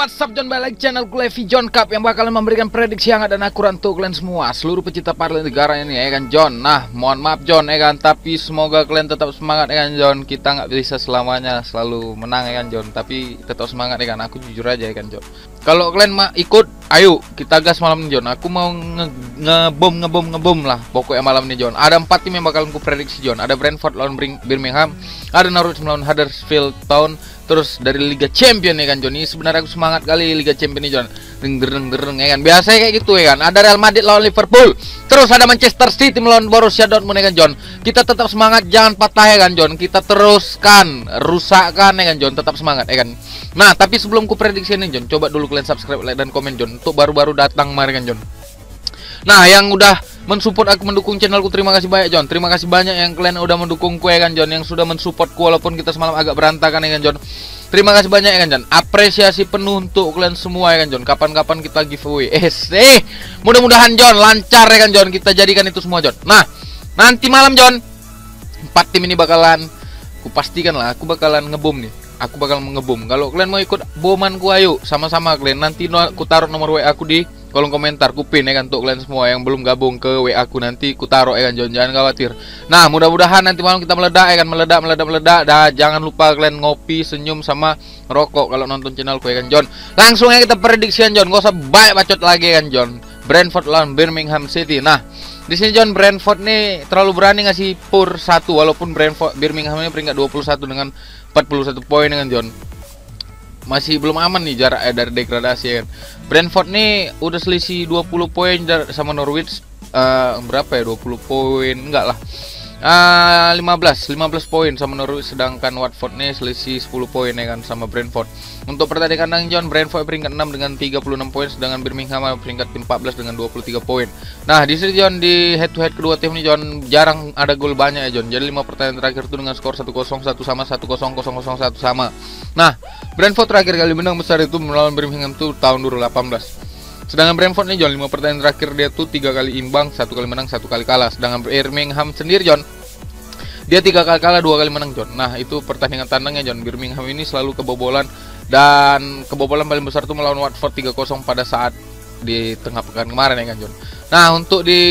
What's up John, balik channel Levi John Cup yang bakalan memberikan prediksi hangat dan akurat untuk kalian semua, seluruh pecinta partai negara ini ya kan John. Nah mohon maaf John ya kan, tapi semoga kalian tetap semangat ya kan John. Kita nggak bisa selamanya selalu menang ya kan John, tapi tetap semangat ya kan. Aku jujur aja ya kan John, kalau kalian ikut ayo kita gas malam ini John. Aku mau ngebom lah pokoknya malam ini John. Ada 4 tim yang bakalan ku prediksi John. Ada Brentford lawan Birmingham, ada Norwich lawan Huddersfield Town, terus dari Liga Champion ya kan John. Ini sebenarnya aku semangat kali Liga Champion ini John. Deng ya kan. Biasanya kayak gitu ya kan. Ada Real Madrid lawan Liverpool, terus ada Manchester City melawan Borussia Dortmund ya kan John. Kita tetap semangat, jangan patah ya kan John. Kita teruskan, rusakkan ya kan John. Tetap semangat ya kan. Nah tapi sebelum ku prediksi ini John, coba dulu kalian subscribe, like, dan komen John, untuk baru-baru datang kemarin kan John. Nah yang udah mensupport aku, mendukung channelku, terima kasih banyak John. Terima kasih banyak yang kalian udah mendukungku ya kan John, yang sudah mensupportku walaupun kita semalam agak berantakan ya kan John. Terima kasih banyak ya kan John. Apresiasi penuh untuk kalian semua ya kan John. Kapan-kapan kita giveaway. Mudah-mudahan John lancar ya kan John. Kita jadikan itu semua John. Nah nanti malam John, 4 tim ini bakalan kupastikan lah, aku bakalan ngebom nih. Aku bakal ngebom. Kalau kalian mau ikut bomanku, ayo sama-sama kalian. Nanti aku taruh nomor WA aku di kolom komentar, ku pin ya kan untuk kalian semua yang belum gabung ke WA aku, nanti ku taruh ya kan John. Jangan khawatir. Nah mudah-mudahan nanti malam kita meledak ya kan, meledak. Dan jangan lupa kalian ngopi, senyum sama rokok kalau nonton channelku ya kan John. Langsung aja kita prediksian John, gak usah banyak bacot lagi ya kan John. Brentford lawan Birmingham City. Nah di sini John, Brentford nih terlalu berani ngasih pur 1, walaupun Birmingham ini peringkat 21 dengan 41 poin dengan John. Masih belum aman nih jarak dari degradasi ya kan. Brentford nih udah selisih 20 poin sama Norwich. Berapa ya, 20 poin enggak lah, 15 poin sama Norwich, sedangkan Watford nih selisih 10 poin ya kan sama Brentford. Untuk pertandingan kandang John, Brentford peringkat 6 dengan 36 poin, sedangkan Birmingham peringkat 14 dengan 23 poin. Nah di sini John, di head to head kedua tim ini John jarang ada gol banyak ya John. Jadi 5 pertandingan terakhir itu dengan skor 1-0, 1 sama, 1-0, 0-0, 1 sama. Nah Brentford terakhir kali menang besar itu melawan Birmingham tuh tahun 2018. Sedangkan Brentford nih John, 5 pertandingan terakhir dia tuh 3 kali imbang, 1 kali menang, 1 kali kalah. Sedangkan Birmingham sendiri John, dia 3 kali kalah, 2 kali menang John. Nah itu pertandingan tandangnya John. Birmingham ini selalu kebobolan, dan kebobolan paling besar tuh melawan Watford 3-0 pada saat di tengah pekan kemarin ya kan John. Nah untuk di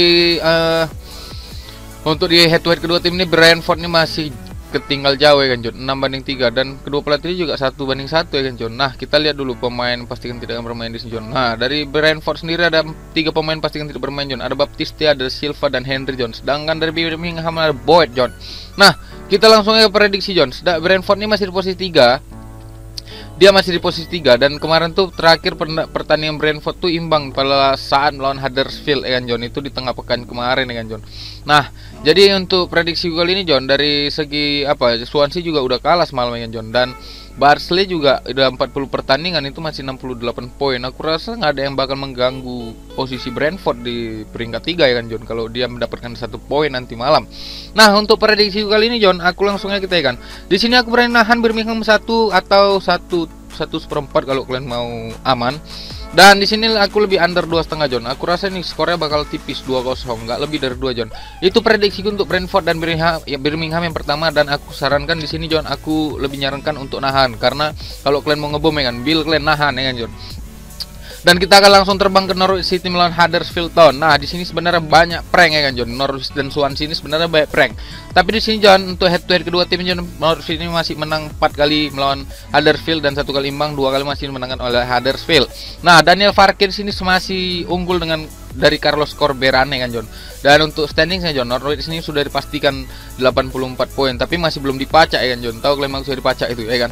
head to head kedua tim ini, Brentford ini masih ketinggal jauh ya kan John, 6-3, dan kedua pelatih juga 1-1 ya kan John. Nah kita lihat dulu pemain pastikan tidak akan bermain di sini John. Nah dari Brentford sendiri ada 3 pemain pastikan tidak bermain John. Ada Baptiste, ada Silva, dan Henry John. Sedangkan dari Birmingham ada Boyd John. Nah kita langsung aja prediksi John. Brentford ini masih di posisi 3. Dia masih di posisi 3, dan kemarin tuh terakhir pertandingan Brentford tuh imbang pada saat melawan Huddersfield ya kan John, itu di tengah pekan kemarin ya kan John. Nah jadi untuk prediksi kali ini John, dari segi Swansea juga udah kalah semalam ya kan John, dan Barnsley juga udah 40 pertandingan itu masih 68 poin. Aku rasa nggak ada yang bakal mengganggu posisi Brentford di peringkat 3 ya kan John, kalau dia mendapatkan 1 poin nanti malam. Nah untuk prediksi kali ini John, aku langsung aja kita ya kan. Di sini aku berani nahan Birmingham 1 atau 1/4 kalau kalian mau aman. Dan di sini aku lebih under 2,5 John. Aku rasa nih skornya bakal tipis 2-0, nggak lebih dari 2 John. Itu prediksiku untuk Brentford dan Birmingham yang pertama, dan aku sarankan di sini John, aku lebih nyarankan untuk nahan, karena kalau kalian mau ngebom ya kan, kalian nahan ya kan John. Dan kita akan langsung terbang ke Norwich City melawan Huddersfield Town. Nah di sini sebenarnya banyak prank ya kan John. Norwich dan Swansea ini sebenarnya banyak prank. Tapi di sini John, untuk head to head kedua tim John, Norwich ini masih menang 4 kali melawan Huddersfield dan 1 kali imbang, 2 kali masih menangkan oleh Huddersfield. Nah Daniel Farke di sini masih unggul dengan dari Carlos Corberán ya kan John. Dan untuk standing saya John, Norwich ini sudah dipastikan 84 poin, tapi masih belum dipacak ya kan John. Tahu kalian maksudnya dipacak itu ya kan.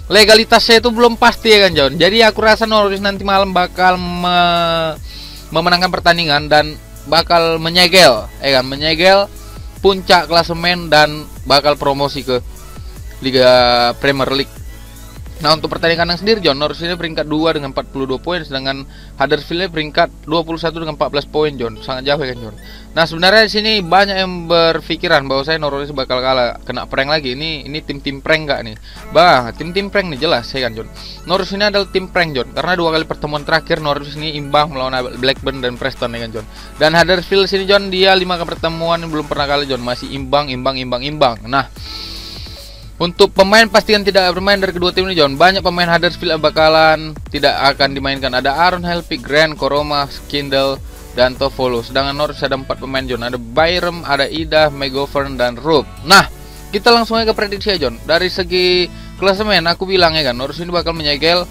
Legalitasnya itu belum pasti ya kan John. Jadi aku rasa Norwich nanti malam bakal memenangkan pertandingan dan bakal menyegel ya kan, menyegel puncak klasemen dan bakal promosi ke Liga Premier League. Nah untuk pertandingan kandang sendiri John, Norwich ini peringkat 2 dengan 42 poin, sedangkan Huddersfield peringkat 21 dengan 14 poin John. Sangat jauh ya kan John. Nah sebenarnya di sini banyak yang berpikiran bahwa saya Norwich bakal kalah, kena prank lagi. Ini tim prank nggak nih? Tim prank nih jelas ya kan John. Norwich ini adalah tim prank John, karena 2 kali pertemuan terakhir Norwich ini imbang melawan Blackburn dan Preston ya kan John. Dan Huddersfield sini John, dia 5 kali pertemuan belum pernah kalah John, masih imbang. Nah Untuk pemain pastikan tidak bermain dari kedua tim ini, John. Banyak pemain Huddersfield yang bakalan tidak akan dimainkan. Ada Aaron Helpig, Grant, Koroma, Skindle, dan Toffolo. Sedangkan Norwich ada 4 pemain, John. Ada Byram, ada Ida, McGovern, dan Rupp. Nah, kita langsung aja ke prediksi ya, John. Dari segi klasemen, aku bilang ya kan, Norwich ini bakal menyegel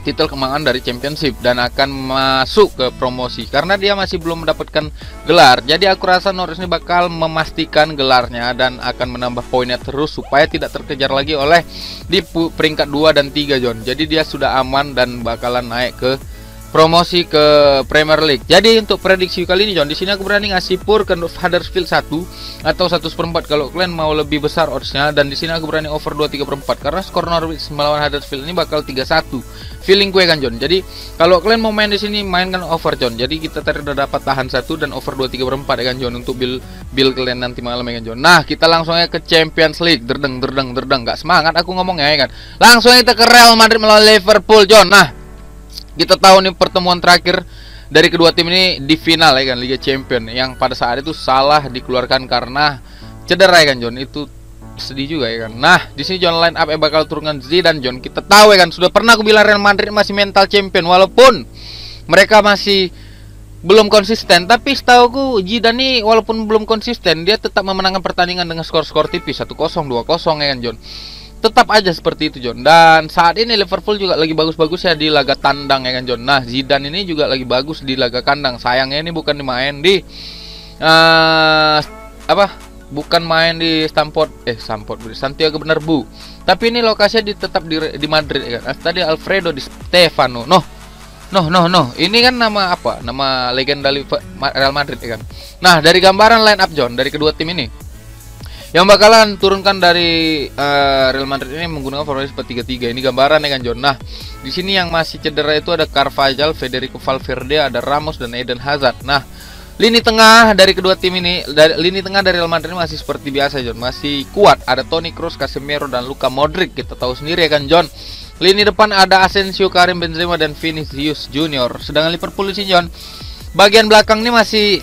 titel kemenangan dari Championship dan akan masuk ke promosi karena dia masih belum mendapatkan gelar. Jadi aku rasa Norwich ini bakal memastikan gelarnya dan akan menambah poinnya terus supaya tidak terkejar lagi oleh di peringkat 2 dan 3, John. Jadi dia sudah aman dan bakalan naik ke promosi ke Premier League. Jadi untuk prediksi kali ini, John, di sini aku berani ngasih pur ke Huddersfield 1 atau 1/4 kalau kalian mau lebih besar oddsnya, dan di sini aku berani over 2/3 karena skor Norwich melawan Huddersfield ini bakal 3-1. Feeling gue kan, John. Jadi kalau kalian mau main di sini mainkan over, John. Jadi kita tadi udah dapat tahan 1 dan over 2/3 ya kan, John, untuk bill kalian nanti malam ya kan, John. Nah, kita langsung aja ke Champions League. Derdeng. Gak semangat aku ngomongnya ya kan. Langsung aja kita ke Real Madrid melawan Liverpool, John. Nah, kita tahu nih pertemuan terakhir dari kedua tim ini di final ya kan, Liga Champion, yang pada saat itu salah dikeluarkan karena cedera ya kan, John. Itu sedih juga ya kan. Nah, di sini John line up bakal turunkan Zidane, John. Kita tahu ya kan, sudah pernah aku bilang Real Madrid masih mental champion walaupun mereka masih belum konsisten, tapi setauku Zidane nih walaupun belum konsisten, dia tetap memenangkan pertandingan dengan skor-skor tipis 1-0, 2-0 ya kan, John. Tetap aja seperti itu, John. Dan saat ini Liverpool juga lagi bagus-bagus ya di laga tandang ya kan, John. Nah, Zidane ini juga lagi bagus di laga kandang. Sayangnya ini bukan dimain di bukan main di Santiago Bernabeu. Tapi ini lokasinya tetap di Madrid ya kan. Tadi Alfredo Di Stefano. No. Ini kan nama apa? Nama legenda Real Madrid ya kan. Nah, dari gambaran line up, John, dari kedua tim ini yang bakalan turunkan dari Real Madrid ini menggunakan formasi 4-3-3. Ini gambaran ya kan, John. Nah, di sini yang masih cedera itu ada Carvajal, Federico Valverde, ada Ramos dan Eden Hazard. Nah, lini tengah dari kedua tim ini, lini tengah dari Real Madrid masih seperti biasa, John. Masih kuat. Ada Toni Kroos, Casemiro dan Luka Modric. Kita tahu sendiri ya kan, John. Lini depan ada Asensio, Karim Benzema dan Vinicius Junior. Sedangkan Liverpool di sini, John, bagian belakang ini masih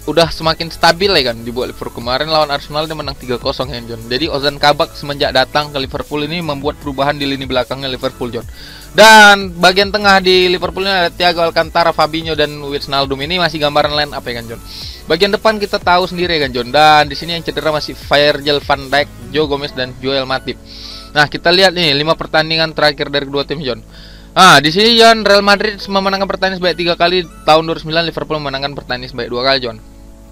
udah semakin stabil ya kan. Dibuat Liverpool kemarin lawan Arsenal dia menang 3-0 ya, John. Jadi Ozan Kabak semenjak datang ke Liverpool ini membuat perubahan di lini belakangnya Liverpool, John. Dan bagian tengah di Liverpool ini ada Thiago Alcantara, Fabinho dan Wijnaldum. Ini masih gambaran line up ya kan, John. Bagian depan kita tahu sendiri ya kan, John. Dan di sini yang cedera masih Virgil van Dijk, Joe Gomez dan Joel Matip. Nah, kita lihat nih 5 pertandingan terakhir dari kedua tim, John. Di sini, John, Real Madrid memenangkan pertandingan sebanyak 3 kali. Tahun 2009 Liverpool memenangkan pertandingan sebanyak 2 kali, John.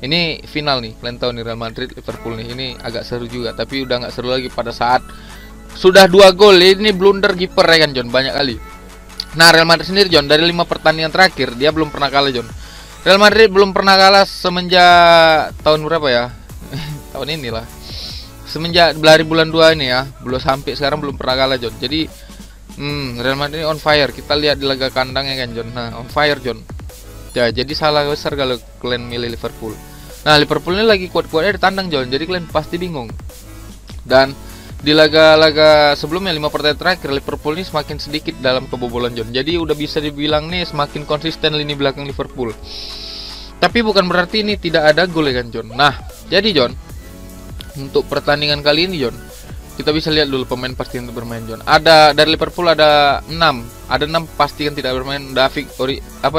Ini final nih, kalian tahu nih Real Madrid Liverpool nih. Ini agak seru juga, tapi udah nggak seru lagi pada saat sudah 2 gol. Ini blunder kiper ya kan, John, banyak kali. Nah, Real Madrid sendiri, John, dari 5 pertandingan terakhir dia belum pernah kalah, John. Real Madrid belum pernah kalah semenjak tahun berapa ya? Tahun inilah. Semenjak dari bulan 2 ini ya, belum sampai sekarang belum pernah kalah, John. Jadi Real Madrid on fire. Kita lihat di laga kandang ya kan, John. Nah, on fire, John. Ya, jadi salah besar kalau kalian milih Liverpool. Nah, Liverpool ini lagi kuat-kuatnya di tandang, John. Jadi kalian pasti bingung. Dan di laga-laga sebelumnya 5 pertandingan terakhir Liverpool ini semakin sedikit dalam kebobolan, John. Jadi udah bisa dibilang nih semakin konsisten lini belakang Liverpool. Tapi bukan berarti ini tidak ada gol ya kan, John. Nah, jadi, John, untuk pertandingan kali ini, John, kita bisa lihat dulu pemain pasti yang bermain, John. Ada dari Liverpool ada 6 pasti yang tidak bermain.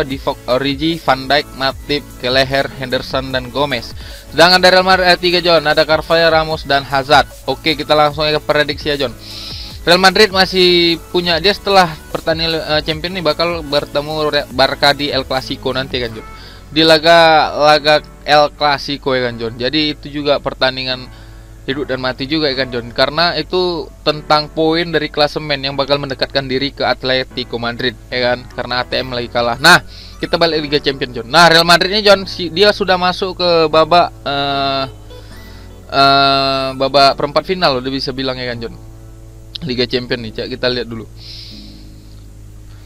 Divock Origi, Van Dijk, Matip, Kelleher, Henderson dan Gomez. Sedangkan dari Real Madrid ada 3, John. Ada Carvajal, Ramos dan Hazard. Oke, kita langsung ke prediksi ya, John. Real Madrid masih punya, dia setelah pertandingan champion ini bakal bertemu Barca di El Clasico nanti kan, John. Di laga El Clasico ya kan, John. Jadi itu juga pertandingan hidup dan mati juga ya kan, John, karena itu tentang poin dari klasemen yang bakal mendekatkan diri ke Atletico Madrid ya kan, karena ATM lagi kalah. Nah, kita balik Liga Champions, John. Nah, Real Madrid ini, John, dia sudah masuk ke babak perempat final, udah bisa bilang ya kan, John. Liga Champions nih, cak, kita lihat dulu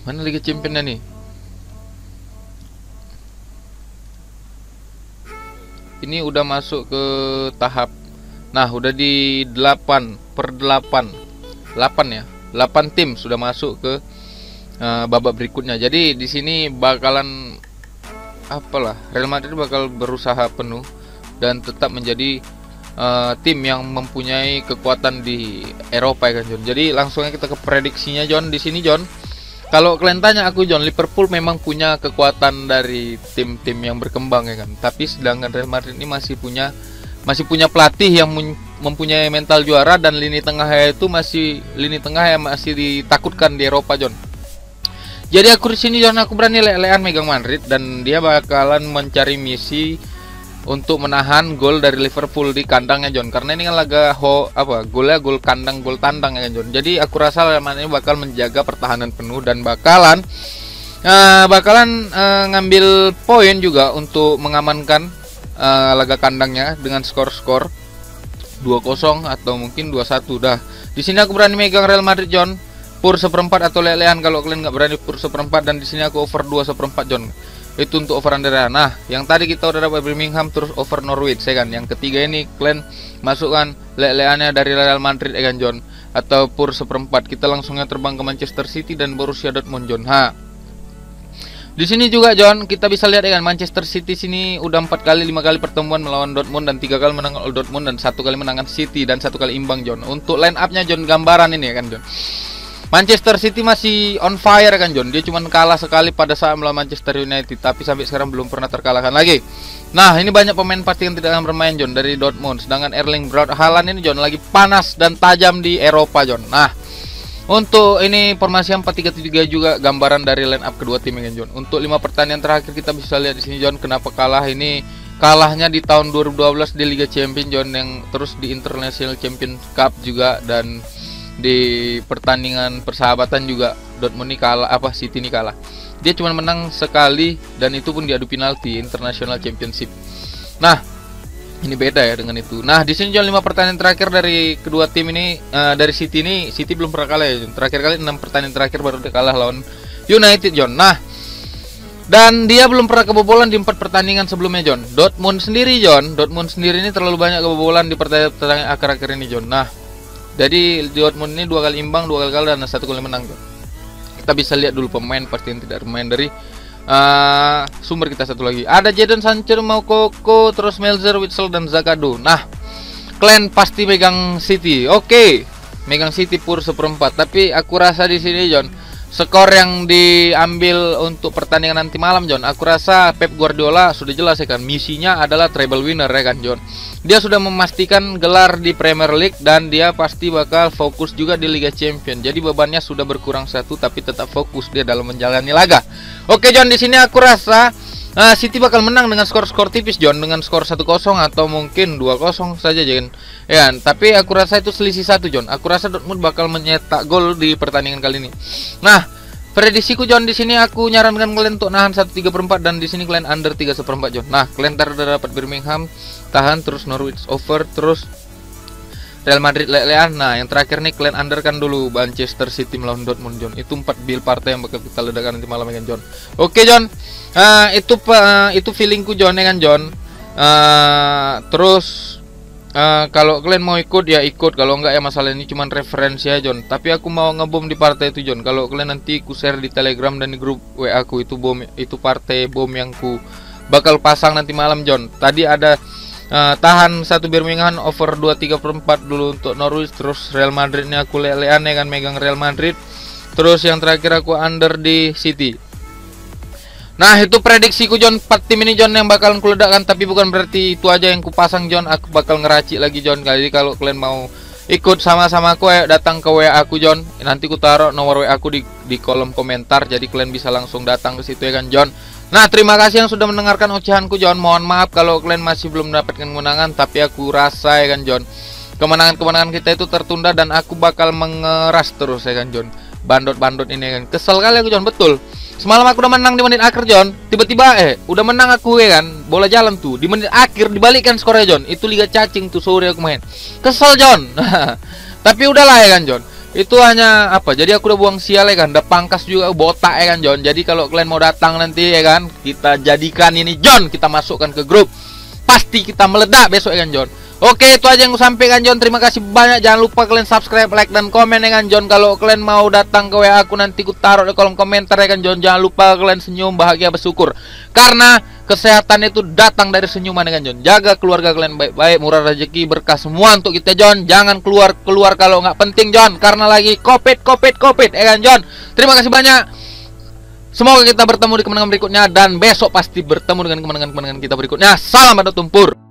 mana Liga Championnya nih. Ini udah masuk ke tahap, nah, udah di 8/8 ya. 8 tim sudah masuk ke babak berikutnya. Jadi di sini bakalan Real Madrid bakal berusaha penuh dan tetap menjadi tim yang mempunyai kekuatan di Eropa ya kan John. Jadi langsungnya kita ke prediksinya John. Di sini John, kalau kalian tanya aku John, Liverpool memang punya kekuatan dari tim-tim yang berkembang ya kan. Tapi sedangkan Real Madrid ini masih punya pelatih yang mempunyai mental juara, dan lini tengahnya itu masih ditakutkan di Eropa John. Jadi aku di sini John, aku berani lelean megang Madrid, dan dia bakalan mencari misi untuk menahan gol dari Liverpool di kandangnya John. Karena ini kan golnya gol kandang, gol tandang ya kan John. Jadi aku rasa Real Madrid ini bakal menjaga pertahanan penuh dan bakalan ngambil poin juga untuk mengamankan laga kandangnya dengan skor 2-0 atau mungkin 2-1 dah. Di sini aku berani megang Real Madrid John, pur seperempat atau lelean kalau kalian nggak berani pur seperempat, dan di sini aku over 2/4 John. Itu untuk over under. Nah, yang tadi kita udah dapat Birmingham terus over Norwich ya kan. Yang ketiga ini kalian masukkan leleannya dari Real Madrid ya kan John, atau pur seperempat. Kita langsungnya terbang ke Manchester City dan Borussia Dortmund John. Di sini juga John, kita bisa lihat ya kan, Manchester City sini udah 5 kali pertemuan melawan Dortmund, dan 3 kali menang Dortmund, dan 1 kali menangan City, dan 1 kali imbang John. Untuk line up-nya John, gambaran ini ya kan John. Manchester City masih on fire kan John. Dia cuma kalah sekali pada saat melawan Manchester United, tapi sampai sekarang belum pernah terkalahkan lagi. Nah, ini banyak pemain pasti yang tidak akan bermain John dari Dortmund. Sedangkan Erling Braut Haaland ini John lagi panas dan tajam di Eropa John. Nah, untuk ini formasi 4-3-3 juga gambaran dari line up kedua tim kan John. Untuk 5 pertandingan terakhir kita bisa lihat di sini John, kenapa kalah ini. Kalahnya di tahun 2012 di Liga Champions John, yang terus di International Champions Cup juga, dan di pertandingan persahabatan juga Dortmund ini kalah, City ini kalah. Dia cuma menang sekali, dan itu pun diadu penalti International Championship. Nah, ini beda ya dengan itu. Nah, di sini John 5 pertandingan terakhir dari kedua tim ini, dari City ini, City belum pernah kalah ya John. Terakhir kali 6 pertandingan terakhir baru dia kalah lawan United John. Nah, dan dia belum pernah kebobolan di 4 pertandingan sebelumnya John. Dortmund sendiri ini terlalu banyak kebobolan di pertandingan akhir-akhir ini John. Nah, jadi Dortmund ini 2 kali imbang, 2 kali kalah, dan 1 kali menang John. Kita bisa lihat dulu pemain pasti yang tidak bermain dari sumber kita satu lagi. Ada Jadon Sancho, Moukoko, terus Melzer, Witsel, dan Zakado. Nah, kalian pasti megang City. Oke, megang City pur seperempat. Tapi aku rasa di sini John, skor yang diambil untuk pertandingan nanti malam John, aku rasa Pep Guardiola sudah jelas ya kan, misinya adalah treble winner ya kan John. Dia sudah memastikan gelar di Premier League, dan dia pasti bakal fokus juga di Liga Champions. Jadi bebannya sudah berkurang 1, tapi tetap fokus dia dalam menjalani laga. Oke John, di sini aku rasa City bakal menang dengan skor-skor tipis John, dengan skor 1-0 atau mungkin 2-0 saja John. Ya, tapi aku rasa itu selisih 1 John. Aku rasa Dortmund bakal mencetak gol di pertandingan kali ini. Nah, prediksiku John, di sini aku nyarankan kalian untuk nahan 1/3/4, dan di sini kalian under 3/4 John. Nah, kalian udah dapat Birmingham tahan, terus Norwich over, terus Real Madrid lelean. Nah, yang terakhir nih kalian underkan dulu Manchester City melawan Dortmund John. Itu 4 bil partai yang bakal kita ledakan nanti malam ya kan John. Oke John, itu feelingku John ya kan John. Terus kalau kalian mau ikut ya ikut, kalau enggak ya masalah ini cuman referensi ya John. Tapi aku mau ngebom di partai itu John. Kalau kalian nanti ku share di Telegram dan di grup WA aku, itu partai bom yang ku bakal pasang nanti malam John. Tadi ada tahan 1 Birmingham over 2/3/4 dulu untuk Norwich, terus Real Madrid ini aku lelean ya kan, megang Real Madrid. Terus yang terakhir aku under di City. Nah, itu prediksiku John, 4 tim ini John yang bakalan kuledakkan. Tapi bukan berarti itu aja yang kupasang John, aku bakal ngeracik lagi John. Jadi kalau kalian mau ikut sama-sama aku, ayo datang ke WA aku John. Nanti ku taruh nomor WA aku di kolom komentar, jadi kalian bisa langsung datang ke situ ya kan John. Nah, terima kasih yang sudah mendengarkan ocehanku John. Mohon maaf kalau kalian masih belum mendapatkan kemenangan, tapi aku rasa ya kan John, kemenangan-kemenangan kita itu tertunda, dan aku bakal mengeras terus ya kan John. Bandot-bandot ini kan, kesel kali aku John, betul. Semalam aku udah menang di menit akhir John, tiba-tiba udah menang aku ya kan, bola jalan tuh, di menit akhir dibalikkan skornya John. Itu liga cacing tuh, sore aku main, kesel John. Tapi udahlah ya kan John, itu hanya jadi aku udah buang sial ya kan, udah pangkas juga botak ya kan John. Jadi kalau kalian mau datang nanti ya kan, kita jadikan ini John, kita masukkan ke grup, pasti kita meledak besok ya kan John. Oke, itu aja yang gue sampaikan John. Terima kasih banyak. Jangan lupa kalian subscribe, like, dan komen ya kan John. Kalau kalian mau datang ke WA aku, nanti ku taruh di kolom komentar ya kan John. Jangan lupa kalian senyum, bahagia, bersyukur. Karena kesehatan itu datang dari senyuman ya kan John. Jaga keluarga kalian baik-baik, murah rezeki, berkah semua untuk kita John. Jangan keluar kalau nggak penting John. Karena lagi COVID ya kan John. Terima kasih banyak. Semoga kita bertemu di kemenangan berikutnya. Dan besok pasti bertemu dengan kemenangan kita berikutnya. Salam pada tumpur.